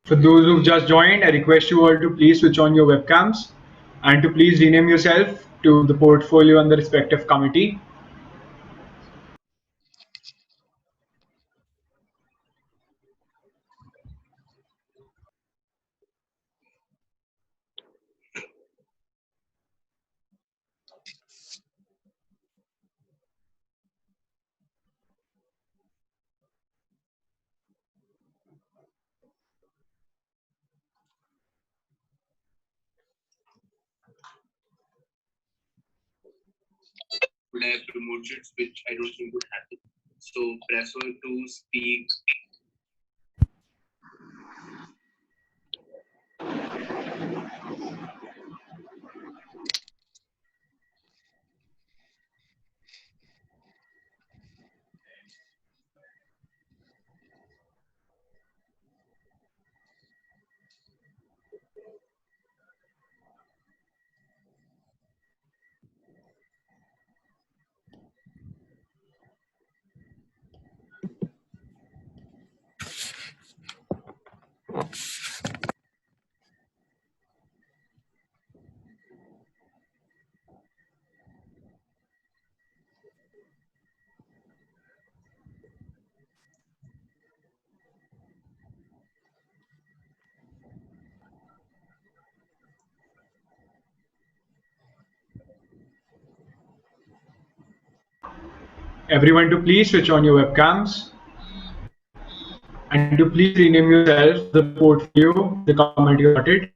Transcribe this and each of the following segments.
For those who've just joined, I request you all to please switch on your webcams and to please rename yourself to the portfolio and the respective committee. Would have promotions, which I don't think would happen. So prefer to speak. Everyone to please switch on your webcams and to please rename yourself to the portfolio the committee allotted.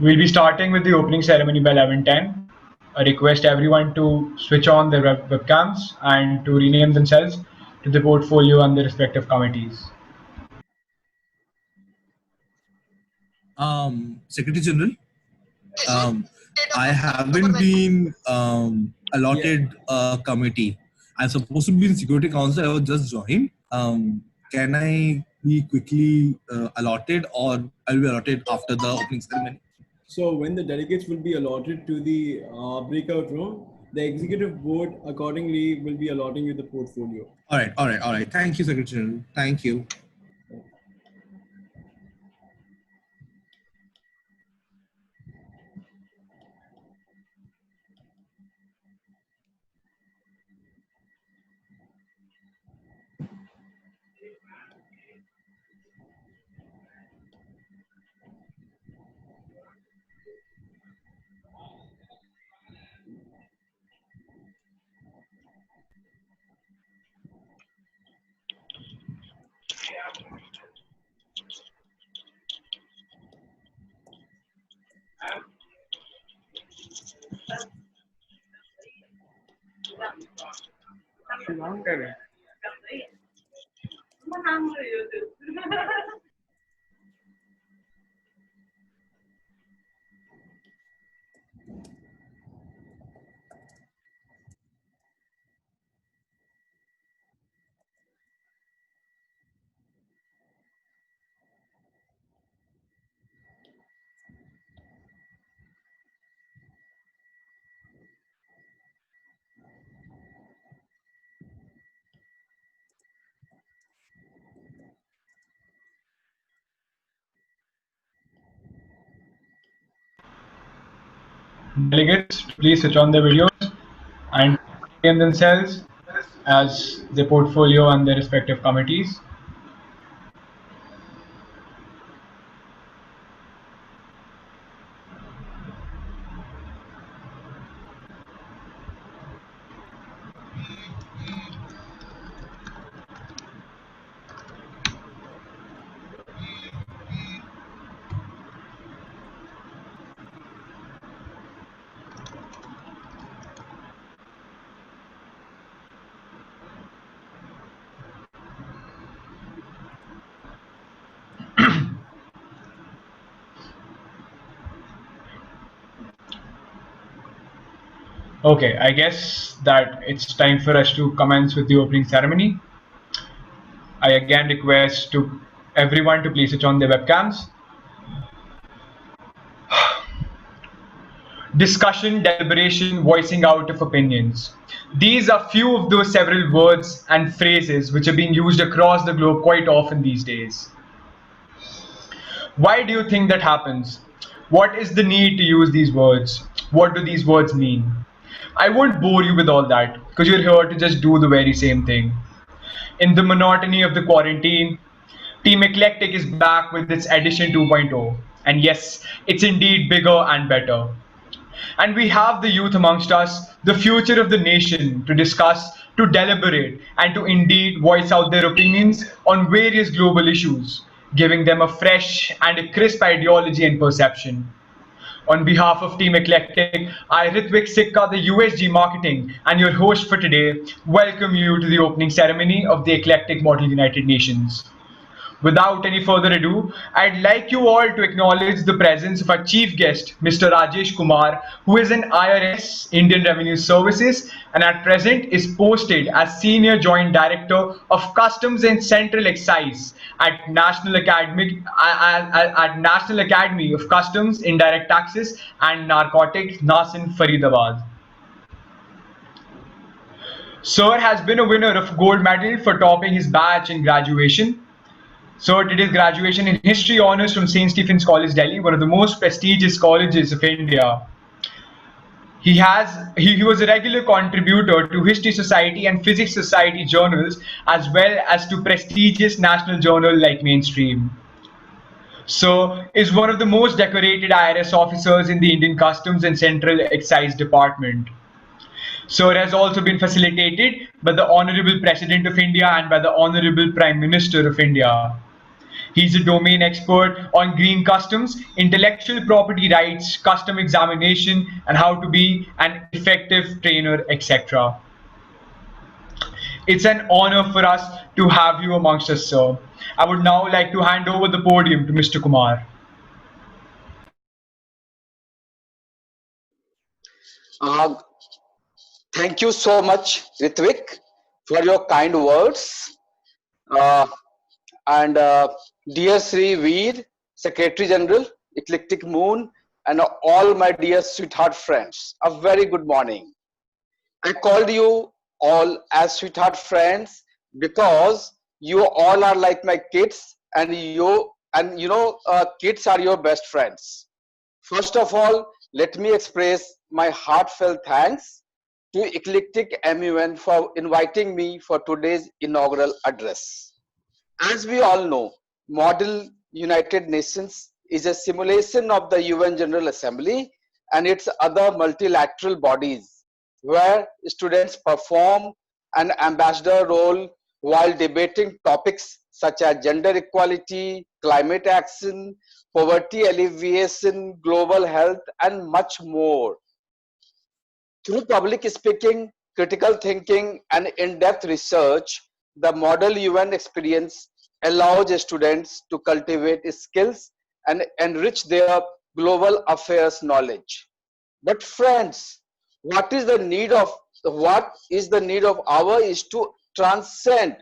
We'll be starting with the opening ceremony by 11:10. I request everyone to switch on their webcams and to rename themselves to the portfolio and the respective committees. Secretary General, I haven't been allotted a committee. I'm supposed to be in Security Council. I was just joined. Can I be quickly allotted, or I'll be allotted after the opening ceremony? So when the delegates will be allotted to the breakout room, the executive board accordingly will be allotting you the portfolio. All right. Thank you, Secretary General. Thank you. delegates to please switch on their videos and name themselves as their portfolio and their respective committees. Okay, I guess that it's time for us to commence with the opening ceremony. I again request to everyone to please switch on their webcams. Discussion, deliberation, voicing out of opinions. These are few of those several words and phrases which are being used across the globe quite often these days. Why do you think that happens? What is the need to use these words? What do these words mean? I won't bore you with all that because you're here to just do the very same thing. In the monotony of the quarantine, Team Eclectic is back with its edition 2.0. And yes, it's indeed bigger and better. And we have the youth amongst us, the future of the nation, to discuss, to deliberate, and to indeed voice out their opinions on various global issues, giving them a fresh and a crisp ideology and perception. On behalf of Team Eclectic, I, Ritvik Sikka, the USG Marketing, and your host for today, welcome you to the opening ceremony of the Eclectic Model United Nations. Without any further ado, I'd like you all to acknowledge the presence of our chief guest, Mr. Rajesh Kumar, who is an IRS, Indian Revenue Services, and at present is posted as Senior Joint Director of Customs and Central Excise at National Academy of Customs, Indirect Taxes and Narcotics, NASIN, Faridabad. Sir has been a winner of gold medal for topping his batch in graduation. Sir did his graduation in History Honours from St. Stephen's College, Delhi, one of the most prestigious colleges of India. He was a regular contributor to History Society and Physics Society journals, as well as to prestigious national journal like Mainstream. Sir is one of the most decorated IRS officers in the Indian Customs and Central Excise Department. Sir has also been facilitated by the Honorable President of India and by the Honorable Prime Minister of India. He's a domain expert on green customs, intellectual property rights, custom examination, and how to be an effective trainer, etc. It's an honor for us to have you amongst us, sir. I would now like to hand over the podium to Mr. Kumar. Thank you so much, Ritvik, for your kind words. And dear Sri Veer, Secretary General, Eclectic Moon, and all my dear sweetheart friends, a very good morning. I called you all as sweetheart friends because you all are like my kids, and kids are your best friends. First of all, let me express my heartfelt thanks to Eclectic MUN for inviting me for today's inaugural address. As we all know, Model United Nations is a simulation of the UN General Assembly and its other multilateral bodies, where students perform an ambassador role while debating topics such as gender equality, climate action, poverty alleviation, global health, and much more. Through public speaking, critical thinking, and in-depth research, the Model UN experience allows students to cultivate skills and enrich their global affairs knowledge. But friends, what is the need of our is to transcend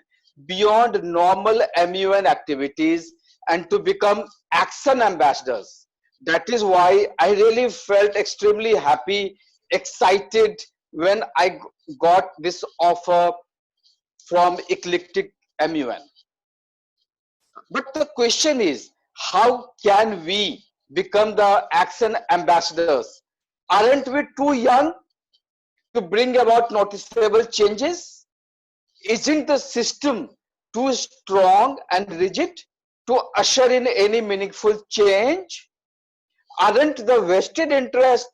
beyond normal MUN activities and to become action ambassadors. That is why I really felt extremely happy, excited when I got this offer from Eclectic MUN. But the question is, how can we become the action ambassadors? Aren't we too young to bring about noticeable changes? Isn't the system too strong and rigid to usher in any meaningful change? Aren't the vested interests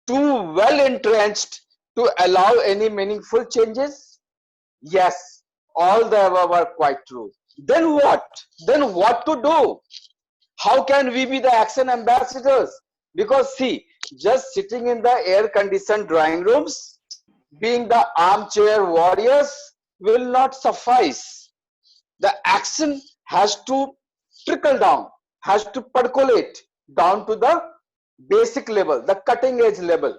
too well entrenched to allow any meaningful changes? Yes, all the above are quite true. Then what? Then what to do? How can we be the action ambassadors? Because see, just sitting in the air conditioned drawing rooms, being the armchair warriors will not suffice. The action has to trickle down, has to percolate down to the basic level, the cutting edge level.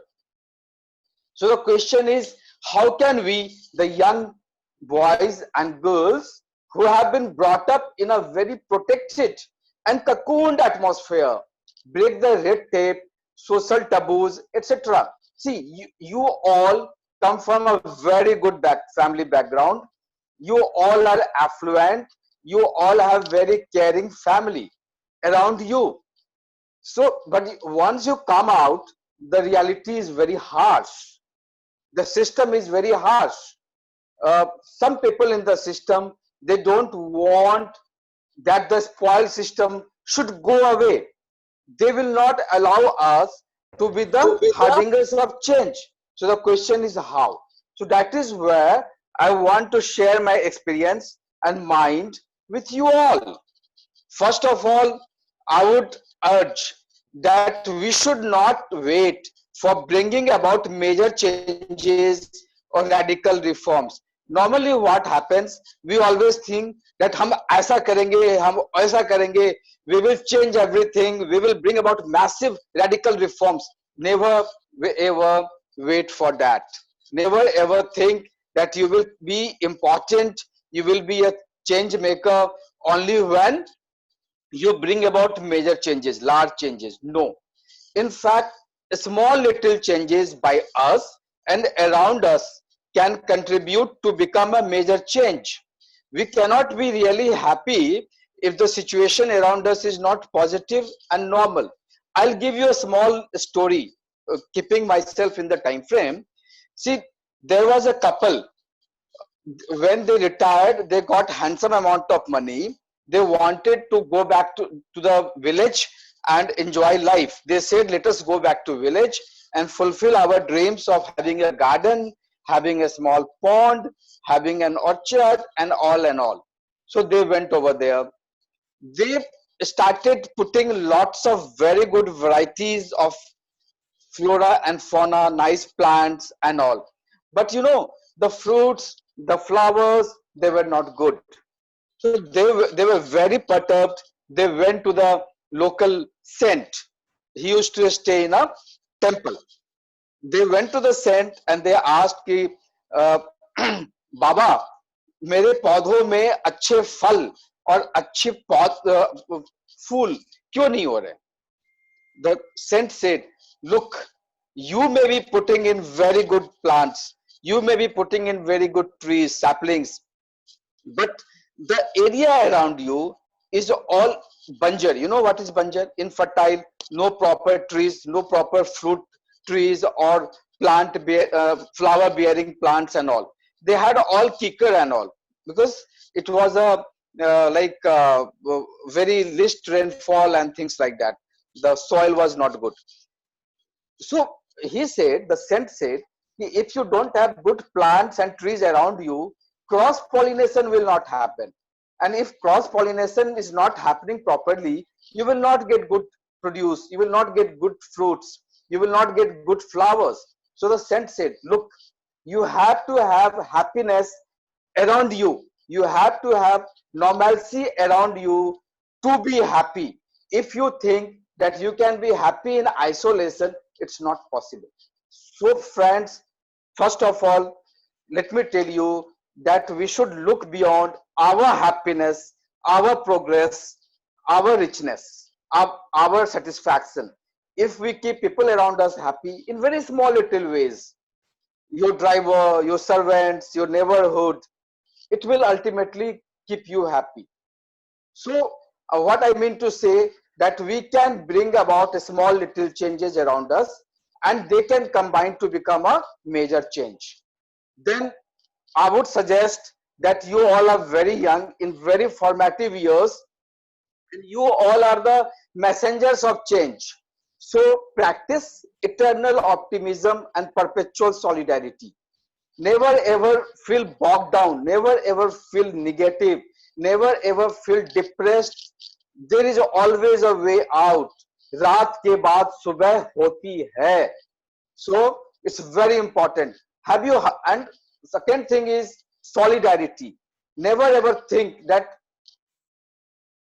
So the question is, how can we, the young boys and girls who have been brought up in a very protected and cocooned atmosphere, break the red tape, social taboos, etc. See, you all come from a very good family background. You all are affluent. You all have very caring family around you. So, but once you come out, the reality is very harsh. The system is very harsh. Some people in the system, they don't want that the spoiled system should go away. They will not allow us to be the harbingers of change. So the question is how. So that is where I want to share my experience and mind with you all. First of all, I would urge that we should not wait for bringing about major changes or radical reforms. Normally what happens, we always think that hum aisa karenge, hum aisa karenge, we will change everything, we will bring about massive radical reforms. Never ever wait for that. Never ever think that you will be important, you will be a change maker only when you bring about major changes, large changes. No. In fact, small little changes by us and around us can contribute to become a major change. We cannot be really happy if the situation around us is not positive and normal. I'll give you a small story, keeping myself in the time frame. See, there was a couple. When they retired, they got handsome amount of money. They wanted to go back to the village and enjoy life. They said, let us go back to village and fulfill our dreams of having a garden, having a small pond, having an orchard, and all and all. So they went over there. They started putting lots of very good varieties of flora and fauna, nice plants and all. But you know, the fruits, the flowers, they were not good. So they were very perturbed. They went to the local saint. He used to stay in a temple. They went to the saint and they asked कि बाबा मेरे पौधों में अच्छे फल और अच्छे फूल क्यों नहीं हो रहे? The saint said, look, you may be putting in very good plants, you may be putting in very good trees, saplings, but the area around you is all banjar. You know what is banjar? Infertile, no proper trees, no proper fruit trees or flower bearing plants and all. They had all kicker and all because it was a very least rainfall and things like that. The soil was not good. So he said, the saint said, if you don't have good plants and trees around you, cross pollination will not happen. And if cross pollination is not happening properly, you will not get good produce, you will not get good fruits, you will not get good flowers. So the saint said, look, you have to have happiness around you, you have to have normalcy around you to be happy. If you think that you can be happy in isolation, it's not possible. So friends, first of all, let me tell you that we should look beyond our happiness, our progress, our richness, our satisfaction. If we keep people around us happy in very small little ways, your driver, your servants, your neighborhood, it will ultimately keep you happy. So what I mean to say, that we can bring about small little changes around us and they can combine to become a major change. Then I would suggest that you all are very young, in very formative years, and you all are the messengers of change. So practice eternal optimism and perpetual solidarity. Never ever feel bogged down, never ever feel negative, never ever feel depressed. There is always a way out. रात के बाद सुबह होती है. So it's very important. Have you, and second thing is solidarity. Never ever think that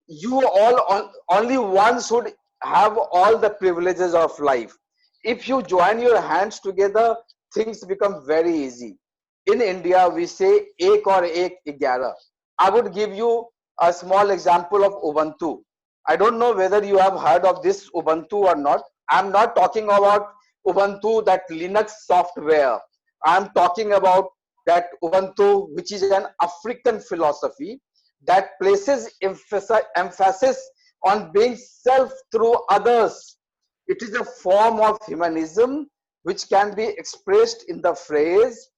you all only one should have all the privileges of life. If you join your hands together, things become very easy. In India, we say ek aur ek 11. I would give you a small example of Ubuntu. I don't know whether you have heard of this Ubuntu or not. I'm not talking about Ubuntu, that Linux software. I'm talking about that Ubuntu, which is an African philosophy that places emphasis on being self through others. It is a form of humanism which can be expressed in the phrase,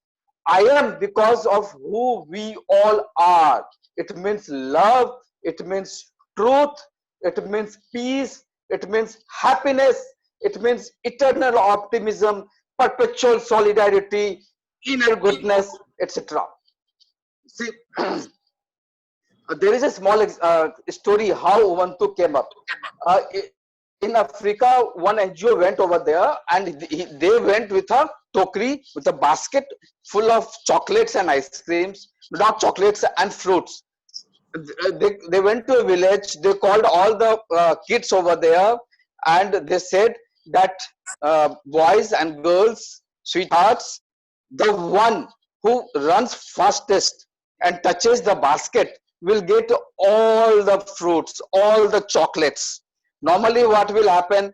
I am because of who we all are. It means love, it means truth, it means peace, it means happiness, it means eternal optimism, perpetual solidarity, inner goodness, etc. See, there is a small story how Ubuntu came up. In Africa, one NGO went over there and they went with a tokri, with a basket full of chocolates and ice creams, not chocolates and fruits. They went to a village, they called all the kids over there and they said that boys and girls, sweethearts, the one who runs fastest and touches the basket will get all the fruits, all the chocolates. Normally what will happen,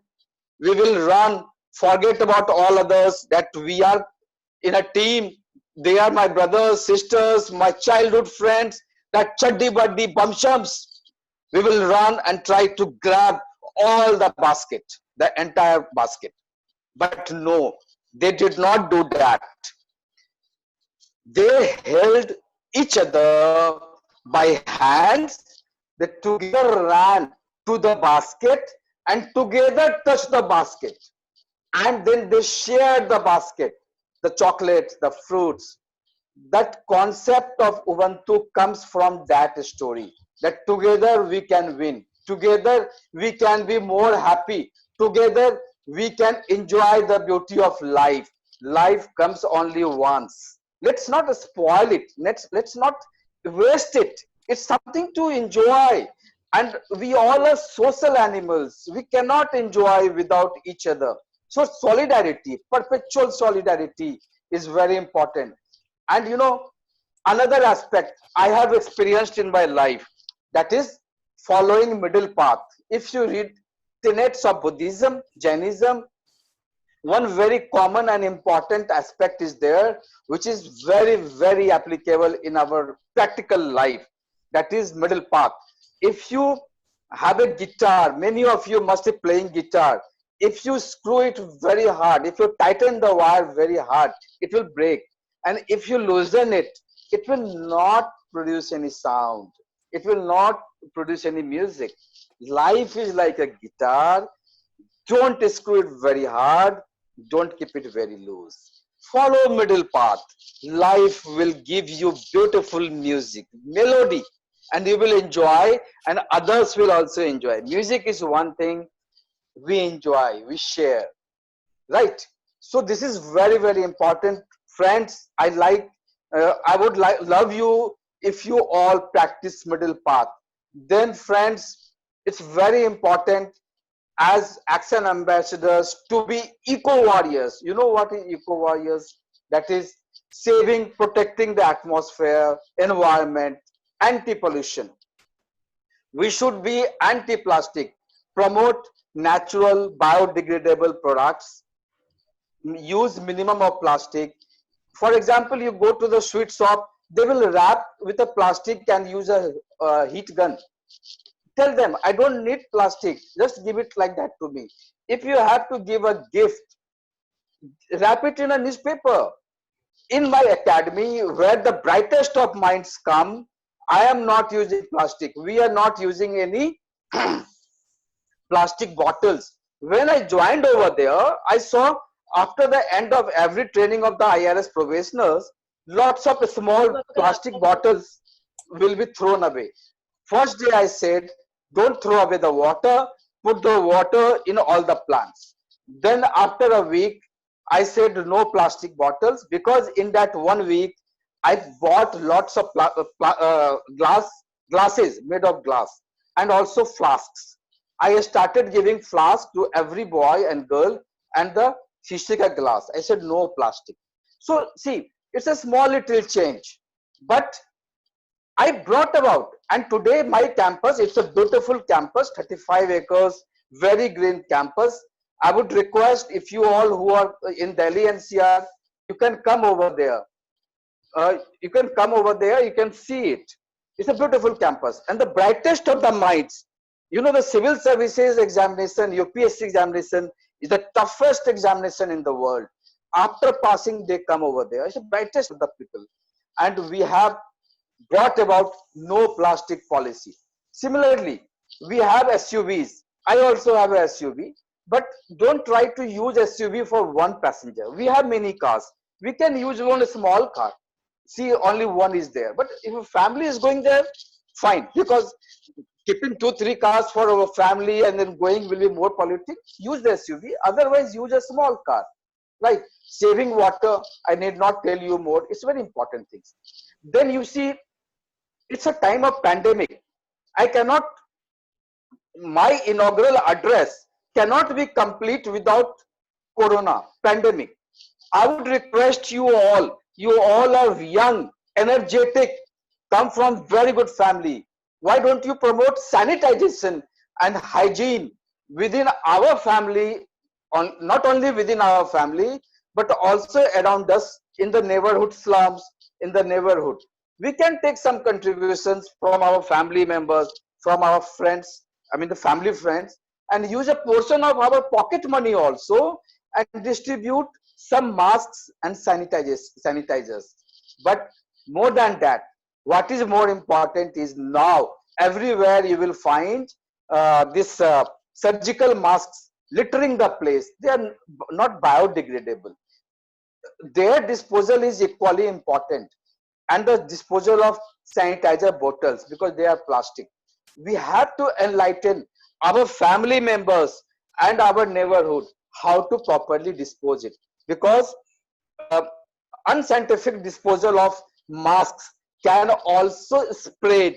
we will run, forget about all others, that we are in a team, they are my brothers, sisters, my childhood friends, that chaddi buddi bumshams. We will run and try to grab all the basket, the entire basket. But no, they did not do that. They held each other by hands, they together ran to the basket and together touched the basket. And then they shared the basket, the chocolates, the fruits. That concept of Ubuntu comes from that story, that together we can win, together we can be more happy, together we can enjoy the beauty of life. Life comes only once. Let's not spoil it, let's not waste it. It's something to enjoy, and we all are social animals. We cannot enjoy without each other. So solidarity, perpetual solidarity is very important. And you know, another aspect I have experienced in my life, that is following middle path. If you read tenets of Buddhism, Jainism, one very common and important aspect is there, which is very, very applicable in our practical life. That is middle path. If you have a guitar, many of you must be playing guitar. If you screw it very hard, if you tighten the wire very hard, it will break. And if you loosen it, it will not produce any sound. It will not produce any music. Life is like a guitar. Don't screw it very hard. Don't keep it very loose. Follow middle path. Life will give you beautiful music, melody, and you will enjoy, and others will also enjoy. Music is one thing we enjoy, we share, right? So this is very, very important. Friends, I would love you if you all practice middle path. Then friends, it's very important as action ambassadors to be eco warriors. You know what is eco warriors? That is saving, protecting the atmosphere, environment, anti-pollution. We should be anti-plastic, promote natural biodegradable products, use minimum of plastic. For example, you go to the sweet shop, they will wrap with a plastic and use a heat gun. Tell them, I don't need plastic, just give it like that to me. If you have to give a gift, wrap it in a newspaper. In my academy, where the brightest of minds come, I am not using plastic. We are not using any plastic bottles. When I joined over there, I saw after the end of every training of the IRS professionals, lots of small plastic bottles will be thrown away. First day I said, don't throw away the water, put the water in all the plants. Then after a week, I said no plastic bottles, because in that 1 week, I bought lots of glasses made of glass, and also flasks. I started giving flask to every boy and girl, and the Shishika glass. I said no plastic. So see, it's a small little change, but I brought about, and today my campus, it's a beautiful campus, 35 acres, very green campus. I would request, if you all who are in Delhi NCR, you can come over there. You can come over there, you can see it. It's a beautiful campus, and the brightest of the minds, you know, the civil services examination, UPSC examination is the toughest examination in the world. After passing, they come over there. It's the brightest of the people, and we have brought about no plastic policy. Similarly, we have SUVs. I also have a SUV, but don't try to use SUV for one passenger. We have many cars. We can use one small car. See, only one is there. But if a family is going there, fine. Because keeping 2-3 cars for our family and then going will be more polluting. Use the SUV. Otherwise, use a small car. Right? Saving water, I need not tell you more. It's very important things. Then you see, it's a time of pandemic. I cannot, my inaugural address cannot be complete without corona pandemic. I would request you all are young, energetic, come from very good family. Why don't you promote sanitization and hygiene within our family, not only within our family, but also around us in the neighborhood slums, in the neighborhood. We can take some contributions from our family members, from our friends, I mean the family friends, and use a portion of our pocket money also and distribute some masks and sanitizers. But more than that, what is more important is now everywhere you will find this surgical masks littering the place. They are not biodegradable. Their disposal is equally important, and the disposal of sanitizer bottles, because they are plastic. We have to enlighten our family members and our neighborhood how to properly dispose it, because uh, unscientific disposal of masks can also spread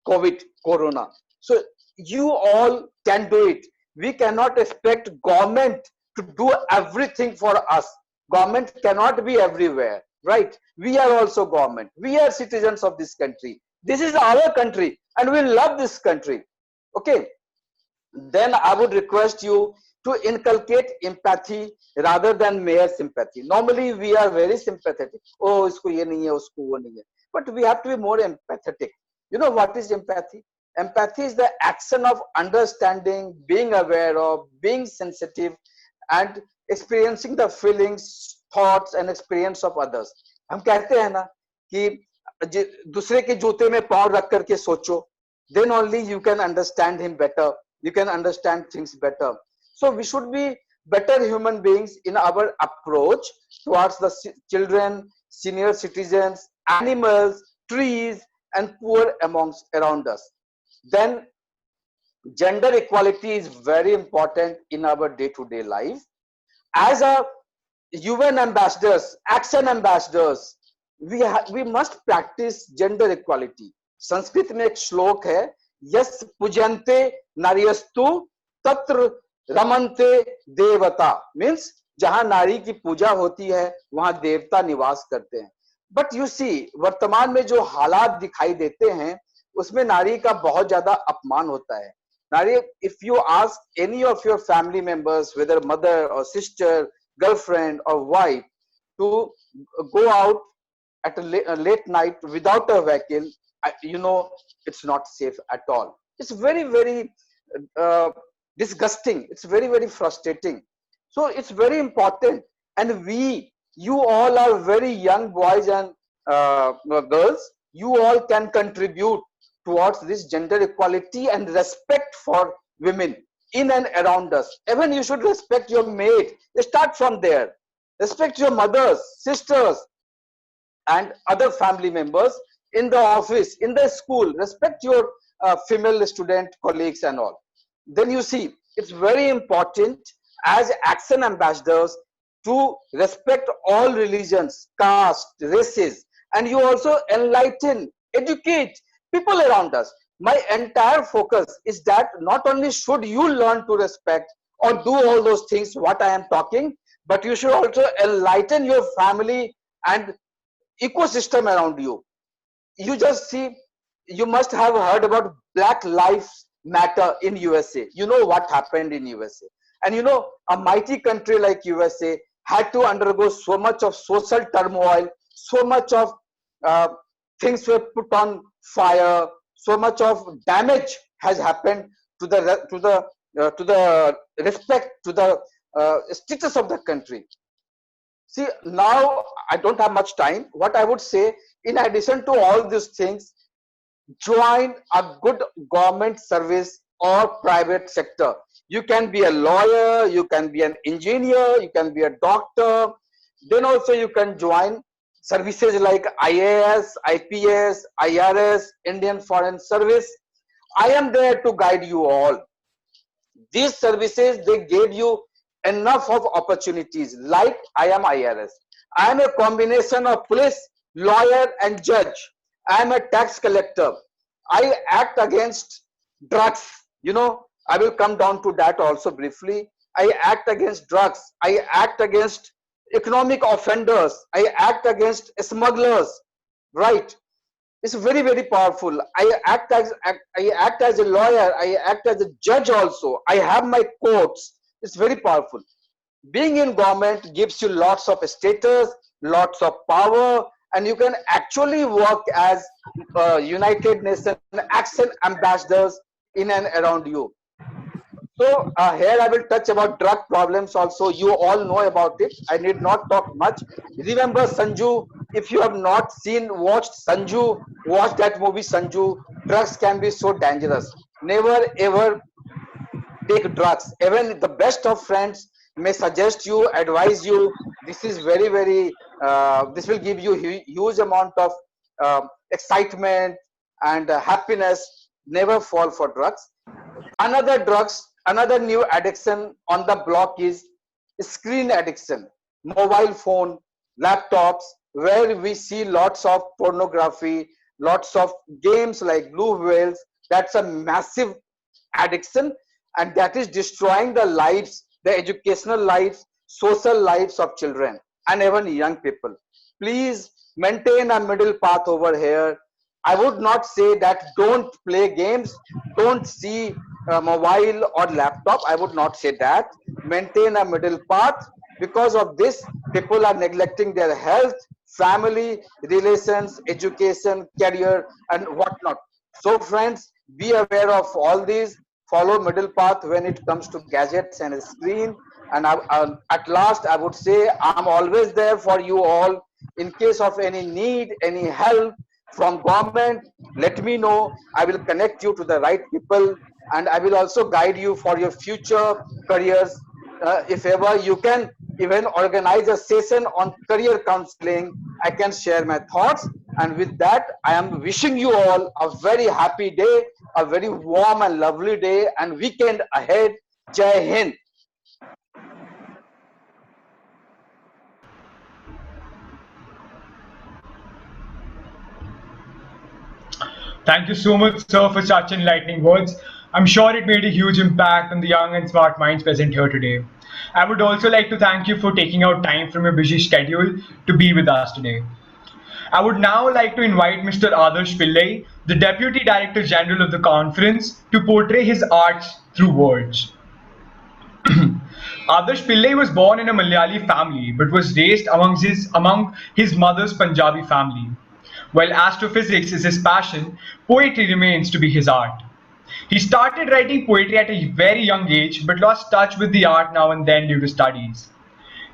COVID, corona. So you all can do it. We cannot expect government to do everything for us. Government cannot be everywhere, right? We are also government. We are citizens of this country. This is our country, and we love this country. Okay. Then I would request you to inculcate empathy rather than mere sympathy. Normally, we are very sympathetic. Oh, isko ye nahi hai, usko wo nahi hai. But we have to be more empathetic. You know what is empathy? Empathy is the action of understanding, being aware of, being sensitive, and experiencing the feelings, thoughts, and experience of others. हम कहते हैं ना कि दूसरे के जूते में पाँव रख करके सोचो. Then only you can understand him better. You can understand things better. So we should be better human beings in our approach towards the children, senior citizens, animals, trees, and poor amongst around us. Then gender equality is very important in our day-to-day life. As a UN ambassadors, action ambassadors, we must practice gender equality. Sanskrit में एक श्लोक है, yes पूजन्ते नार्यस्तु तत्र रमन्ते देवता, means जहां नारी की पूजा होती है वहां देवता निवास करते हैं. बट यू सी, वर्तमान में जो हालात दिखाई देते हैं उसमें नारी का बहुत ज्यादा अपमान होता है. नारी, if you ask any of your family members, whether mother और सिस्टर, गर्लफ्रेंड और wife, to go out at a late night without a vehicle, you know, it's not safe at all. It's very, very disgusting. It's very, very frustrating. So it's very important. And you all are very young boys and girls. You all can contribute towards this gender equality and respect for women in and around us. Even you should respect your mate. Start from there. Respect your mothers, sisters, and other family members in the office, in the school. Respect your female student colleagues and all. Then you see, it's very important as action ambassadors to respect all religions, caste, races, and you also enlighten, educate people around us. My entire focus is that not only should you learn to respect or do all those things what I am talking, but you should also enlighten your family and ecosystem around you. You just see, you must have heard about Black Lives Matter in USA. You know what happened in USA. And you know, a mighty country like USA had to undergo so much of social turmoil, so much of uh, things were put on fire, so much of damage has happened to the respect, to the status of the country. See, now I don't have much time. What I would say, in addition to all these things, join a good government service or private sector. You can be a lawyer, you can be an engineer, you can be a doctor. Then also you can join services like IAS, IPS, IRS, Indian Foreign Service. I am there to guide you all. These services, they gave you enough of opportunities. Like I am IRS. I am a combination of police, lawyer and judge. I am a tax collector. I act against drugs. You know, I will come down to that also briefly. I act against drugs. I act against economic offenders. I act against smugglers. Right? It's very, very powerful. I act as a lawyer. I act as a judge also. I have my courts. It's very powerful. Being in government gives you lots of status, lots of power, and you can actually work as United Nations action ambassadors in and around you. So here I will touch about drug problems also. You all know about it. I need not talk much. Remember Sanju. If you have not watched Sanju, watch that movie Sanju. Drugs can be so dangerous. Never ever take drugs. Even the best of friends may suggest you, advise you. This is very, very, this will give you huge amount of excitement and happiness. Never fall for drugs. Another new addiction on the block is screen addiction, mobile phone, laptops, where we see lots of pornography, lots of games like blue whales. That's a massive addiction, and that is destroying the lives, the educational lives, social lives of children and even young people. Please maintain a middle path over here. I would not say that don't play games, don't see mobile or laptop. I would not say that. Maintain a middle path. Because of this, people are neglecting their health, family, relations, education, career, and whatnot. So, friends, be aware of all these. Follow middle path when it comes to gadgets and screen. And at last, I would say I'm always there for you all. In case of any need, any help from government, let me know. I will connect you to the right people, and I will also guide you for your future careers. If ever you can even organize a session on career counseling, I can share my thoughts. And with that, I am wishing you all a very happy day, a very warm and lovely day and weekend ahead. Jai Hind. Thank you so much, sir, for such enlightening words. I'm sure it made a huge impact on the young and smart minds present here today. I would also like to thank you for taking out time from your busy schedule to be with us today. I would now like to invite Mr. Adarsh Pillai, the Deputy Director General of the conference, to portray his arts through words. Adarsh Pillai was born in a Malayali family but was raised among his mother's Punjabi family. While astrophysics is his passion, poetry remains to be his art. He started writing poetry at a very young age but lost touch with the art now and then due to studies.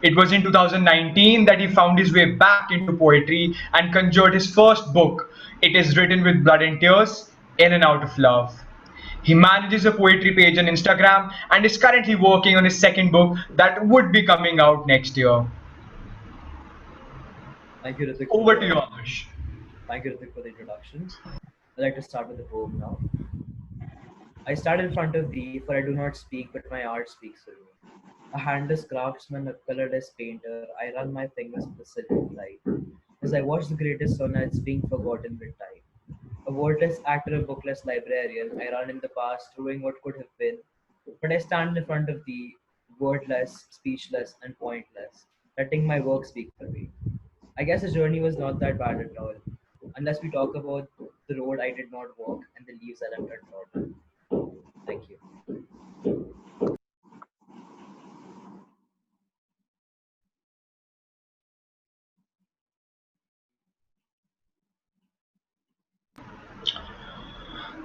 It was in 2019 that he found his way back into poetry and conjured his first book. It is written with blood and tears, In and Out of Love. He manages a poetry page on Instagram and is currently working on his second book that would be coming out next year. Thank you, Ritik. Over to you, Adarsh. Thank you, Ritik, for the introduction. I'd like to start with the poem now. I stand in front of thee, for I do not speak, but my art speaks for me. A handless craftsman, a colorless painter, I run my fingers in the silver light. As I watch the greatest sonnets being forgotten with time. A wordless actor, a bookless librarian, I run in the past, ruining what could have been. But I stand in front of thee, wordless, speechless, and pointless, letting my work speak for me. I guess the journey was not that bad at all, unless we talk about the road I did not walk and the leaves I left untrodden. Thank you.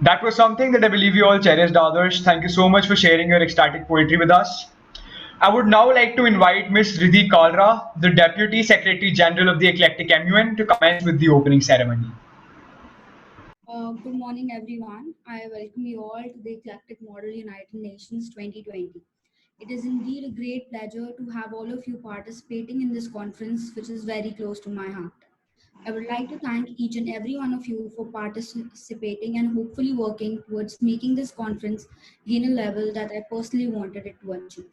That was something that I believe you all cherished, Adarsh. Thank you so much for sharing your ecstatic poetry with us. I would now like to invite Ms. Riddhi Kalra, the Deputy Secretary General of the Eclectic MUN, to commence with the opening ceremony. Good morning, everyone. I welcome you all to the Eclectic Model United Nations 2020. It is indeed a great pleasure to have all of you participating in this conference, which is very close to my heart. I would like to thank each and every one of you for participating and hopefully working towards making this conference gain a level that I personally wanted it to achieve.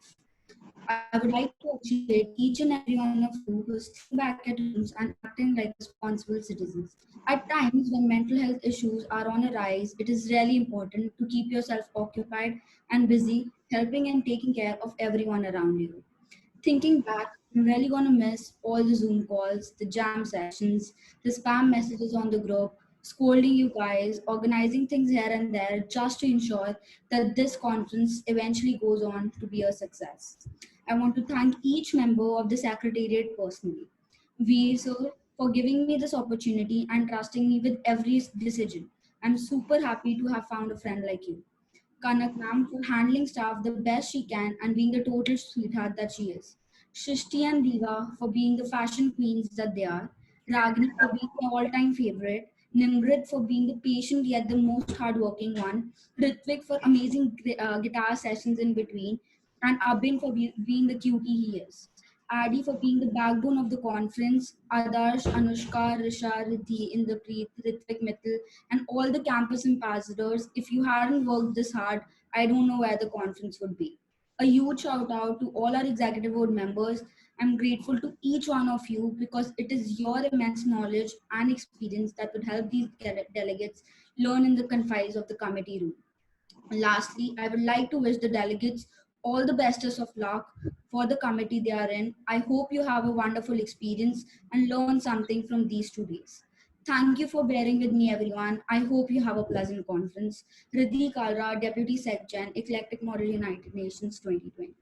I would like to appreciate each and every one of you who is sitting back at homes and acting like responsible citizens. At times when mental health issues are on a rise, it is really important to keep yourself occupied and busy, helping and taking care of everyone around you. Thinking back, I'm really gonna miss all the Zoom calls, the jam sessions, the spam messages on the group, scolding you guys, organizing things here and there just to ensure that this conference eventually goes on to be a success. I want to thank each member of the Secretariat personally. Veer sir, for giving me this opportunity and trusting me with every decision. I'm super happy to have found a friend like you. Kanak ma'am for handling staff the best she can and being the total sweetheart that she is. Shrishti and Diva for being the fashion queens that they are. Ragini for being my all-time favorite. Nimrit for being the patient yet the most hardworking one. Ritvik for amazing guitar sessions in between. And Abin for being the cutie he is. Adi for being the backbone of the conference. Adarsh, Anushka, Risha, Riddhi, Indrapreet, Ritvik, Mittal, and all the campus ambassadors. If you hadn't worked this hard, I don't know where the conference would be. A huge shout out to all our executive board members. I'm grateful to each one of you because it is your immense knowledge and experience that would help these delegates learn in the confines of the committee room. Lastly, I would like to wish the delegates all the bestest of luck for the committee they are in. I hope you have a wonderful experience and learn something from these 2 days. Thank you for bearing with me, everyone. I hope you have a pleasant conference. Riddhi Kalra, Deputy SecGen, Eclectic Model United Nations 2020.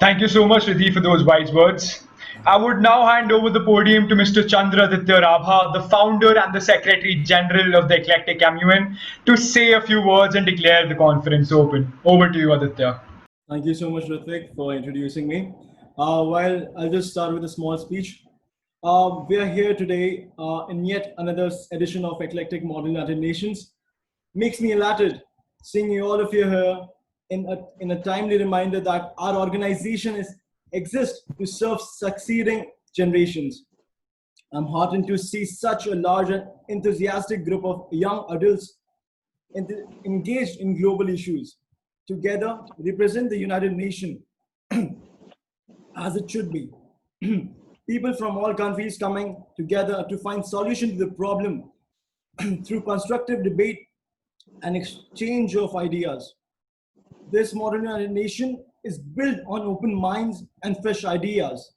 Thank you so much, Riddhi, for those wise words. I would now hand over the podium to Mr. Chandra Aditya Rabha, the founder and the Secretary General of the Eclectic MUN, to say a few words and declare the conference open. Over to you, Aditya. Thank you so much, Ritik, for introducing me. While I'll just start with a small speech. We are here today in yet another edition of Eclectic Model United Nations. Makes me elated seeing all of you here in a timely reminder that our organization exists to serve succeeding generations. I'm heartened to see such a large and enthusiastic group of young adults engaged in global issues. Together, represent the United Nations as it should be. People from all countries coming together to find solution to the problem through constructive debate and exchange of ideas. This modern United Nation is built on open minds and fresh ideas.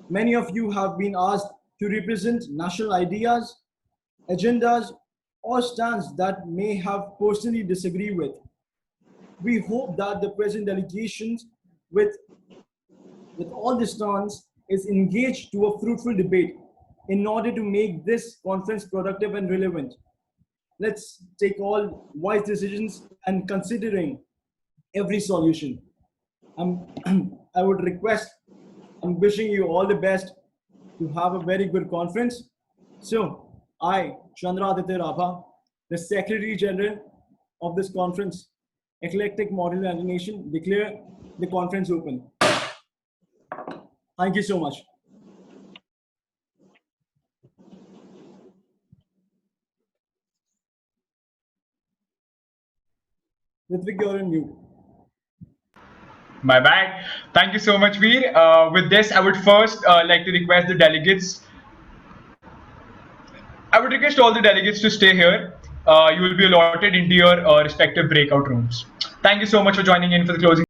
Many of you have been asked to represent national ideas, agendas, or stands that may have personally disagree with. We hope that the present delegations with all the stands is engaged to a fruitful debate in order to make this conference productive and relevant. Let's take all wise decisions and considering every solution. I would request, I'm wishing you all the best to have a very good conference. So, I, Chandra Aditya Rabha, the Secretary General of this conference, Eclectic Model Animation, declare the conference open. Thank you so much. Ritvik, you're on mute. My bad. Thank you so much, Veer. With this, I would first like to request the delegates. I would request all the delegates to stay here. You will be allotted into your respective breakout rooms. Thank you so much for joining in for the closing.